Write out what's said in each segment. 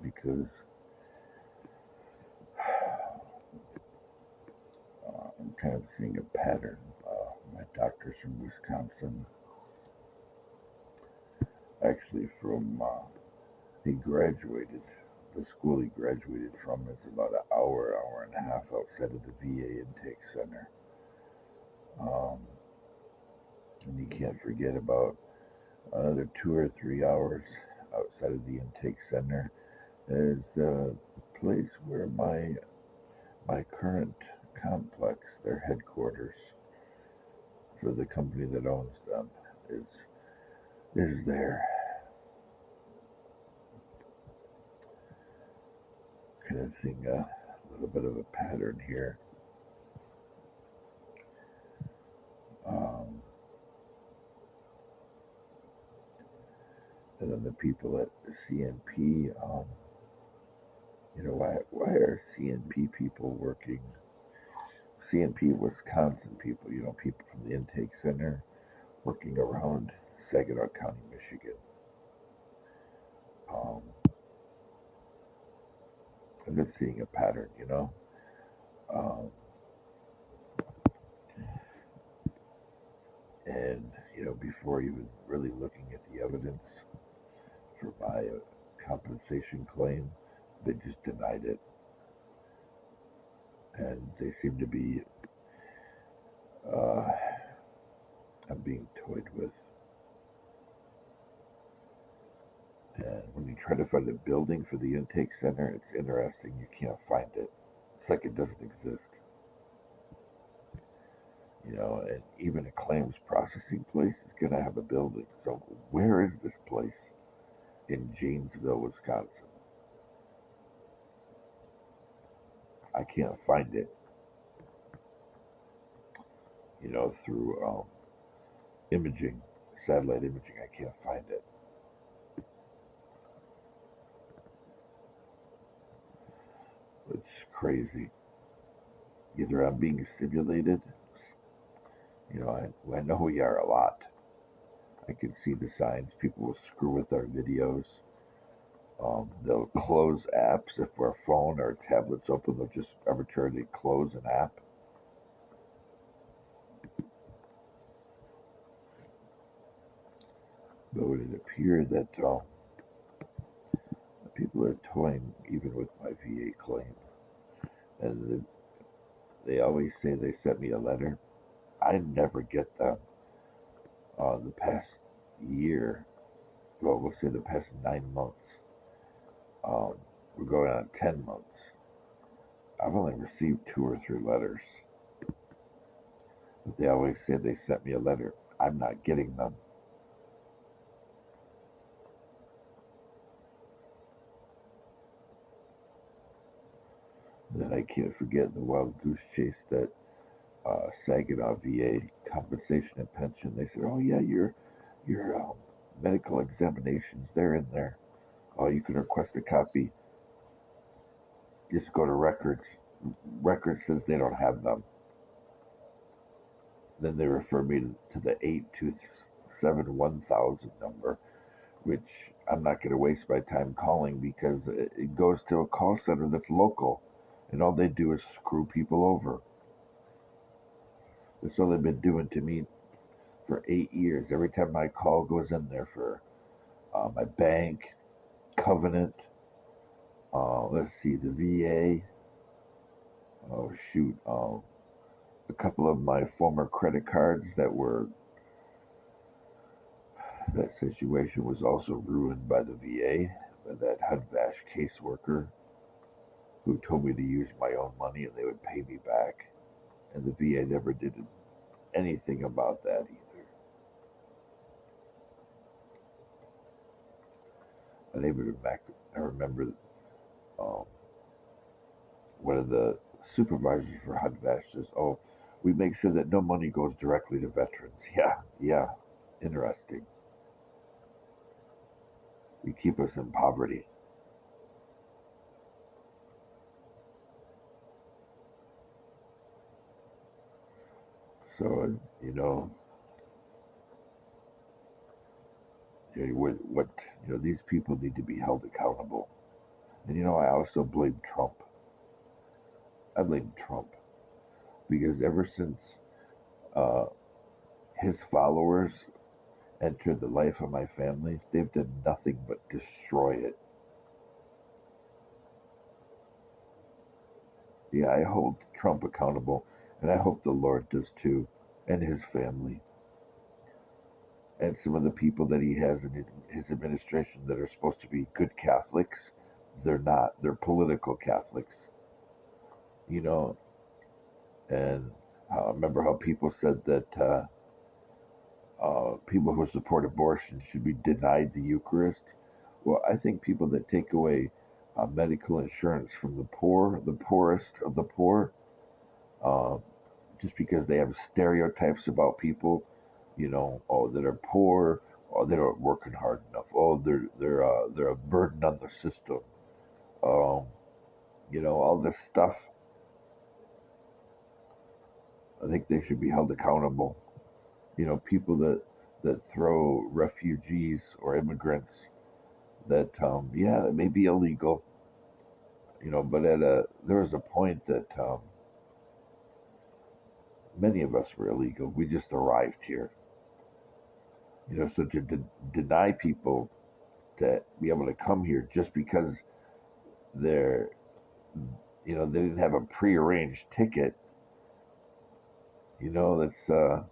because I'm kind of seeing a pattern. My doctor's from Wisconsin, actually he graduated. The school he graduated from is about an hour and a half outside of the VA intake center. Um, and you can't forget about another 2 or 3 hours outside of the intake center is the place where my current complex, their headquarters for the company that owns them, is there. Kind of seeing a little bit of a pattern here. Um, and then the people at CNP, why are CNP people working? CNP Wisconsin people, people from the intake center working around Saginaw County, Michigan. Um, I'm just seeing a pattern. Um, and, before even really looking at the evidence for my compensation claim, they just denied it. And they seem to be, uh, I'm being toyed with. And when you try to find a building for the intake center, it's interesting. You can't find it. It's like it doesn't exist. And even a claims processing place is going to have a building. So where is this place in Janesville, Wisconsin? I can't find it. Through imaging, satellite imaging, I can't find it. It's crazy. Either I'm being simulated. I know we are a lot. I can see the signs. People will screw with our videos. They'll close apps if our phone or tablet's open. They'll just arbitrarily close an app. But it would appear that people are toying even with my VA claim. And they always say they sent me a letter. I never get them. The past year, well, we'll say the past 9 months, um, we're going on 10 months. I've only received 2 or 3 letters. But they always say they sent me a letter. I'm not getting them. And then I can't forget the wild goose chase that Saginaw VA compensation and pension. They said, "Oh yeah, your medical examinations, they're in there. Oh, you can request a copy. Just go to records. Records says they don't have them. Then they refer me to the 827-1000 number, which I'm not going to waste my time calling because it goes to a call center that's local, and all they do is screw people over. That's all they've been doing to me for 8 years. Every time my call goes in there for my bank, Covenant, let's see, the VA, oh shoot, a couple of my former credit cards that situation was also ruined by the VA, by that HUD-VASH caseworker who told me to use my own money and they would pay me back. And the VA never did anything about that either. And even back, I remember um, one of the supervisors for HUD-VASH says, "Oh, we make sure that no money goes directly to veterans." Yeah, interesting. You keep us in poverty. So, what these people need to be held accountable. And I also blame Trump. I blame Trump because ever since uh, his followers entered the life of my family, they've done nothing but destroy it. Yeah, I hold Trump accountable, and I hope the Lord does too, and his family, and some of the people that he has in his administration that are supposed to be good Catholics. They're not. They're political Catholics, you know. And I remember how people said that people who support abortion should be denied the Eucharist. Well, I think people that take away medical insurance from the poor, the poorest of the poor, uh, just because they have stereotypes about people, oh, that are poor, or they're not working hard enough, oh, they're a burden on the system, um, all this stuff. I think they should be held accountable. People that throw refugees or immigrants that, yeah, it may be illegal, but there was a point that many of us were illegal. We just arrived here, so to deny people to be able to come here just because they're, they didn't have a prearranged ticket, that's,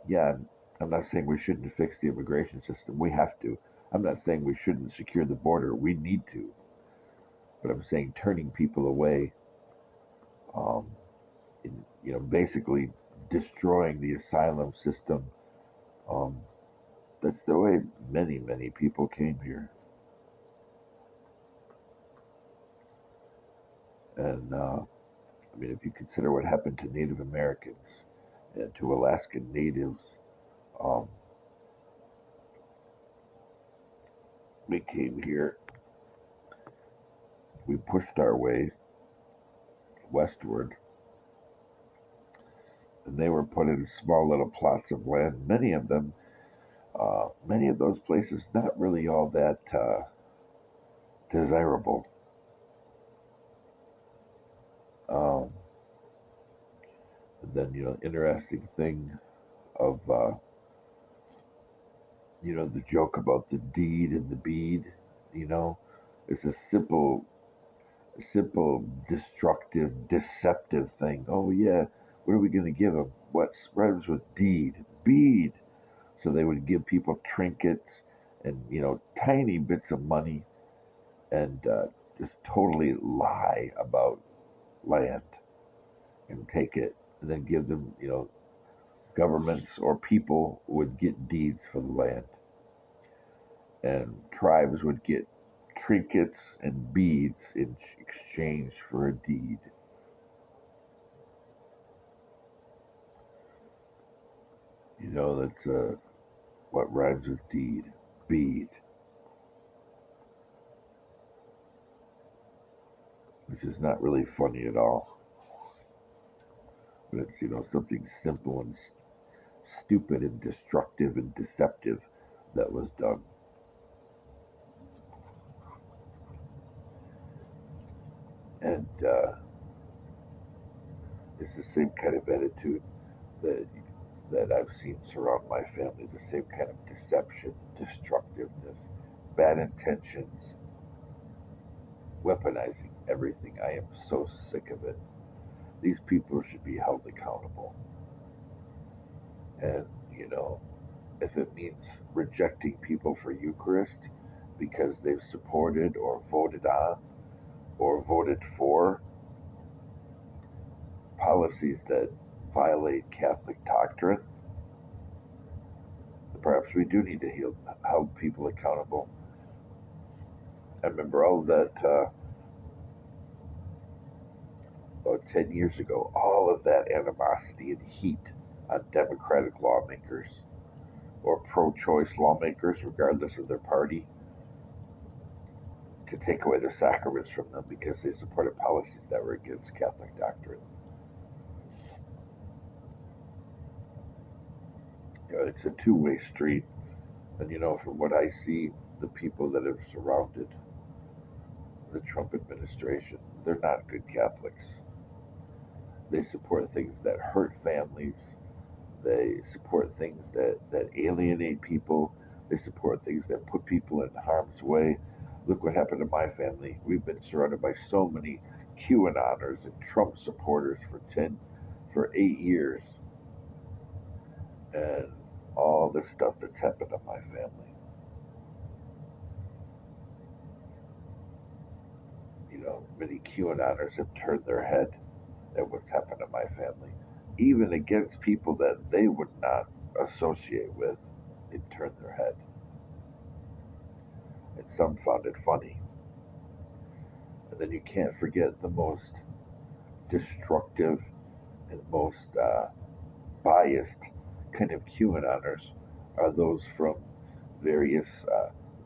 yeah, I'm not saying we shouldn't fix the immigration system. We have to. I'm not saying we shouldn't secure the border. We need to. But I'm saying turning people away, um, basically destroying the asylum system. Um, that's the way many, many people came here. And I mean, if you consider what happened to Native Americans and to Alaskan Natives, um, we came here, we pushed our way westward, and they were put in small little plots of land. Many of those places not really all that desirable. Um, and then, interesting thing of, the joke about the deed and the bead, you know, it's a simple, destructive, deceptive thing. Oh yeah, what are we going to give them? What rhymes with deed? Bead. So they would give people trinkets and tiny bits of money and just totally lie about land and take it and then give them, governments or people would get deeds for the land and tribes would get trinkets and beads in exchange for a deed. That's what rhymes with deed, bead, which is not really funny at all. But it's something simple and stupid and destructive and deceptive that was done. And it's the same kind of attitude that I've seen surround my family. The same kind of deception, destructiveness, bad intentions, weaponizing everything. I am so sick of it. These people should be held accountable. And, if it means rejecting people for Eucharist because they've supported or voted on or voted for policies that violate Catholic doctrine, perhaps we do need to hold people accountable. I remember all that about 10 years ago, all of that animosity and heat on Democratic lawmakers or pro choice lawmakers, regardless of their party, to take away the sacraments from them because they supported policies that were against Catholic doctrine. It's a two-way street. And from what I see, the people that have surrounded the Trump administration. They're not good Catholics. They support things that hurt families. They support things that alienate people. They support things that put people in harm's way. Look what happened to my family. We've been surrounded by so many QAnoners and Trump supporters for 8 years, and all the stuff that's happened to my family. Many QAnoners have turned their head at what's happened to my family, even against people that they would not associate with. They turned their head, and some found it funny. And then you can't forget the most destructive and most biased kind of QAnoners are those from various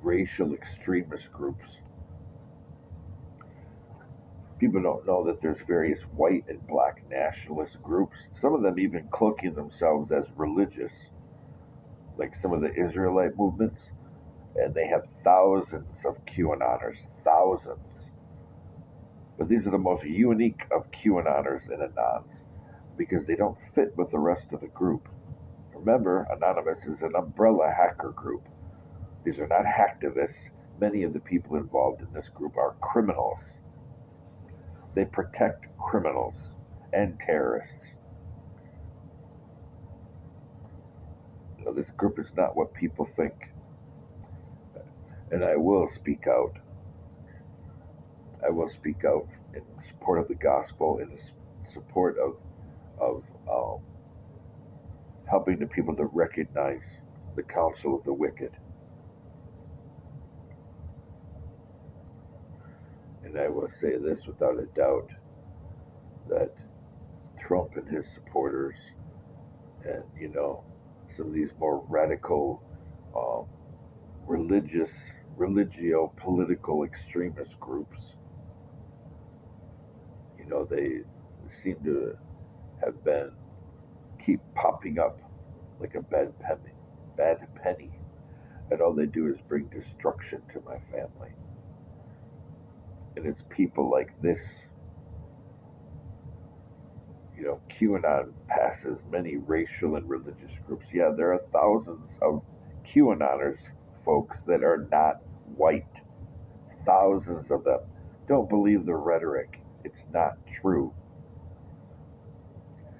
racial extremist groups. People don't know that there's various white and black nationalist groups, some of them even cloaking themselves as religious, like some of the Israelite movements, and they have thousands of QAnoners, thousands. But these are the most unique of QAnoners and Anons because they don't fit with the rest of the group. Remember, Anonymous is an umbrella hacker group. These are not hacktivists. Many of the people involved in this group are criminals. They protect criminals and terrorists. This group is not what people think. And I will speak out. I will speak out in support of the gospel, in support of helping the people to recognize the counsel of the wicked. And I will say this without a doubt, that Trump and his supporters and, some of these more radical religious, religio-political extremist groups, they seem to have been keep popping up like a bad penny, and all they do is bring destruction to my family. And it's people like this. QAnon passes many racial and religious groups. Yeah, there are thousands of QAnoners, folks, that are not white. Thousands of them. Don't believe the rhetoric. It's not true.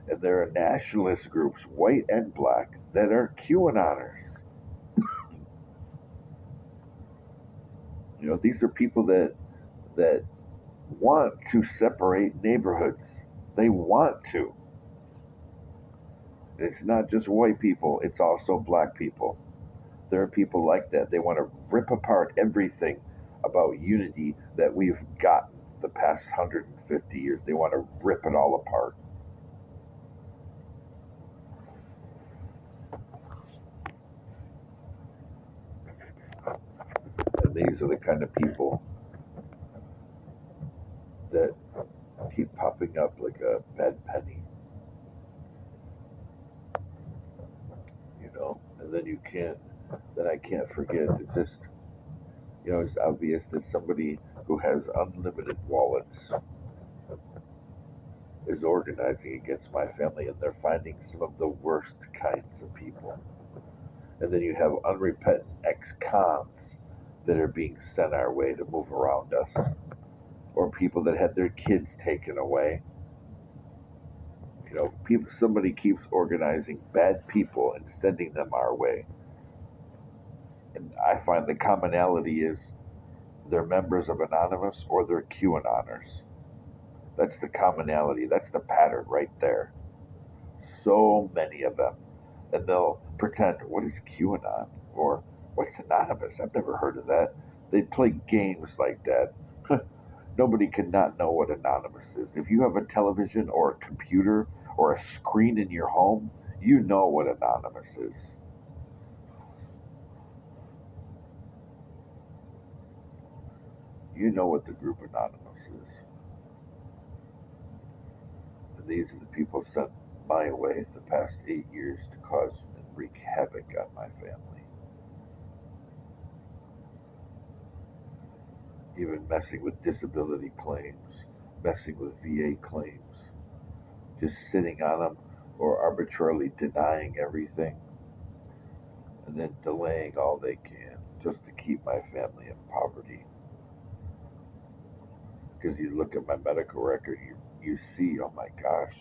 And there are nationalist groups, white and black, that are QAnoners. These are people that want to separate neighborhoods. They want to. It's not just white people, it's also black people. There are people like that. They want to rip apart everything about unity that we've gotten the past 150 years. They want to rip it all apart. And these are the kind of people that keep popping up like a bad penny. And then I can't forget, it's just, it's obvious that somebody who has unlimited wallets is organizing against my family, and they're finding some of the worst kinds of people. And then you have unrepentant ex-cons that are being sent our way to move around us, or people that had their kids taken away. Somebody keeps organizing bad people and sending them our way. And I find the commonality is they're members of Anonymous or they're QAnoners. That's the commonality. That's the pattern right there. So many of them. And they'll pretend, what is QAnon? Or what's Anonymous? I've never heard of that. They play games like that. Nobody can not know what Anonymous is. If you have a television or a computer or a screen in your home, you know what Anonymous is. You know what the group Anonymous is. And these are the people sent my way the past 8 years to cause and wreak havoc on my family. even messing with disability claims, messing with VA claims, just sitting on them or arbitrarily denying everything and then delaying all they can just to keep my family in poverty. Because you look at my medical record, you see, oh my gosh,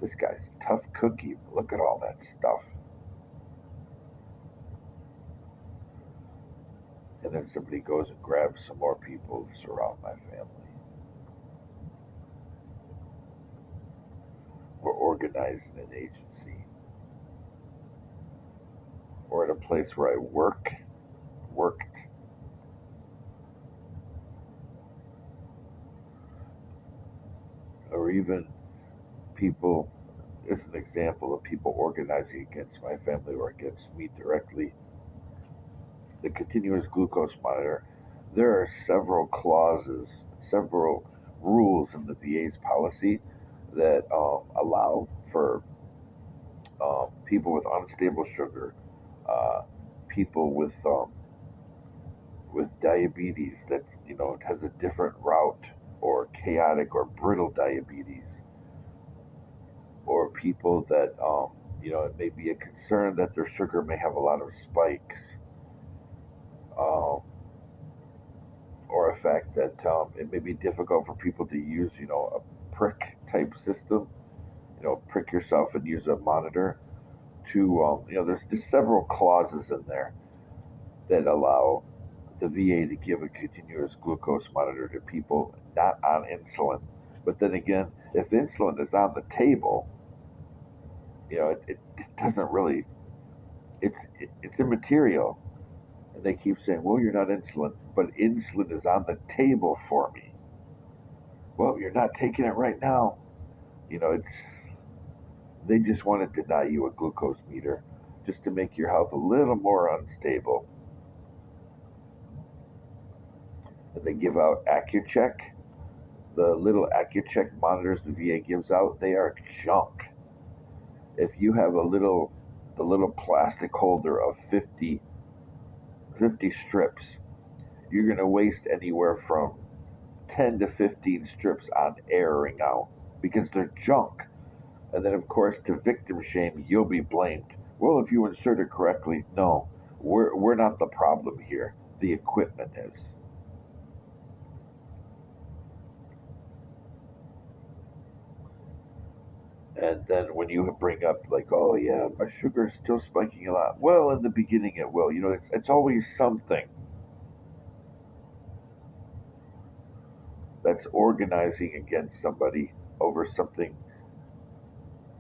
this guy's a tough cookie. Look at all that stuff. And then somebody goes and grabs some more people to surround my family. We're organized in an agency. Or at a place where I worked, or even people, as an example of people organizing against my family or against me directly, the continuous glucose monitor, there are several clauses, several rules in the VA's policy that allow for people with unstable sugar, uh, people with diabetes that has a different route, or chaotic or brittle diabetes, or people that it may be a concern that their sugar may have a lot of spikes, um, or a fact that it may be difficult for people to use a prick type system, prick yourself and use a monitor to there's just several clauses in there that allow the VA to give a continuous glucose monitor to people not on insulin. But then again, if insulin is on the table, it doesn't really, it's immaterial. And they keep saying, well, you're not insulin, but insulin is on the table for me. Well, you're not taking it right now. It's they just want to deny you a glucose meter just to make your health a little more unstable. And they give out AccuCheck. The little AccuCheck monitors the VA gives out, they are junk. If you have the little plastic holder of 50 strips, you're going to waste anywhere from 10 to 15 strips on airing out because they're junk. And then, of course, to victim shame, you'll be blamed. Well, if you insert it correctly, no, we're not the problem here. The equipment is. And then when you bring up like, oh yeah, my sugar's still spiking a lot. Well, in the beginning it will. It's always something that's organizing against somebody over something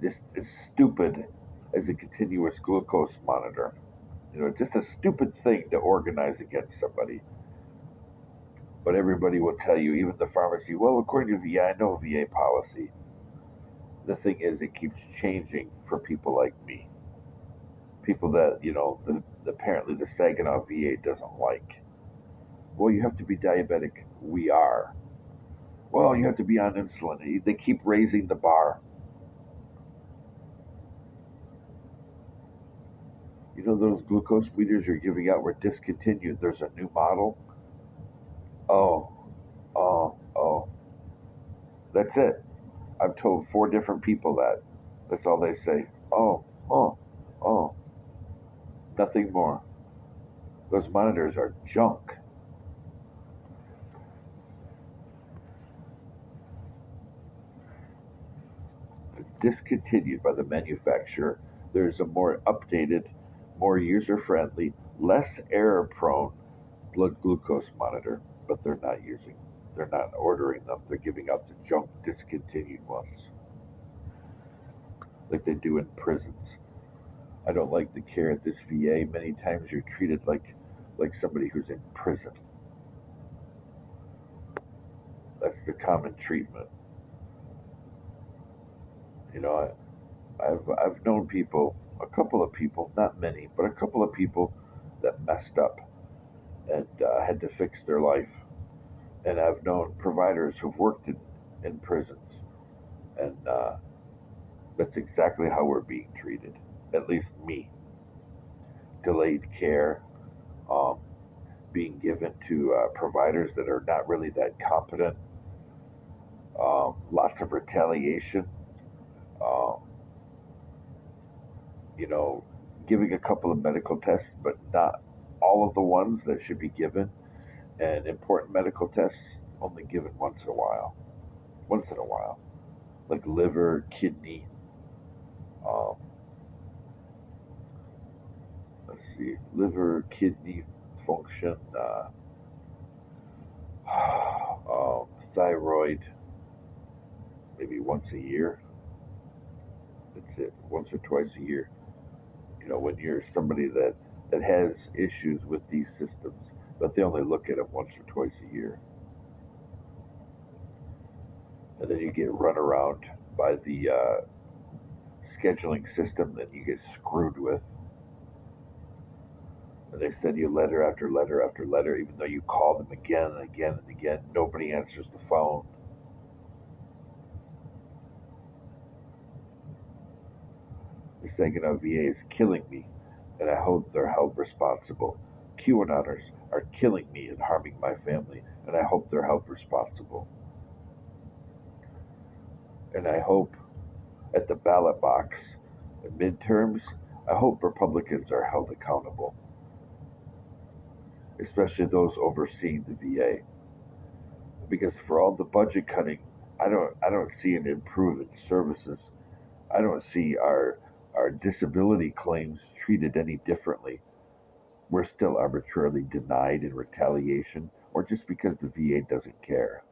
just as stupid as a continuous glucose monitor. Just a stupid thing to organize against somebody. But everybody will tell you, even the pharmacy, well, according to VA, I know VA policy. The thing is, it keeps changing for people like me. People that, apparently the Saginaw VA doesn't like. Well, you have to be diabetic. We are. Well, you have to be on insulin. They keep raising the bar. Those glucose meters you're giving out were discontinued. There's a new model. Oh, oh. That's it. I've told 4 different people that. That's all they say. Oh, oh, oh. Nothing more. Those monitors are junk. Discontinued by the manufacturer. There's a more updated, more user friendly, less error prone blood glucose monitor, but they're not ordering them. They're giving out the junk discontinued ones like they do in prisons. I don't like the care at this VA. Many times you're treated like somebody who's in prison. That's the common treatment. You know, I've known people, a couple of people, not many, but a couple of people that messed up and had to fix their life. And I've known providers who've worked in prisons, and that's exactly how we're being treated. At least me. Delayed care, um, being given to providers that are not really that competent. Lots of retaliation. Um, you know, giving a couple of medical tests, but not all of the ones that should be given. And important medical tests only given once in a while. Once in a while, like liver, kidney. Um, let's see, liver, kidney function, thyroid, maybe once a year. That's it, once or twice a year. When you're somebody that has issues with these systems, but they only look at them once or twice a year, and then you get run around by the scheduling system that you get screwed with. And they send you letter after letter after letter, even though you call them again and again and again. Nobody answers the phone. The Saginaw VA is killing me, and I hope they're held responsible. QAnoners are killing me and harming my family, and I hope they're held responsible. And I hope at the ballot box, the midterms, I hope Republicans are held accountable, especially those overseeing the VA. Because for all the budget cutting, I don't see an improvement in services. I don't see our disability claims treated any differently. We're still arbitrarily denied in retaliation or just because the VA doesn't care.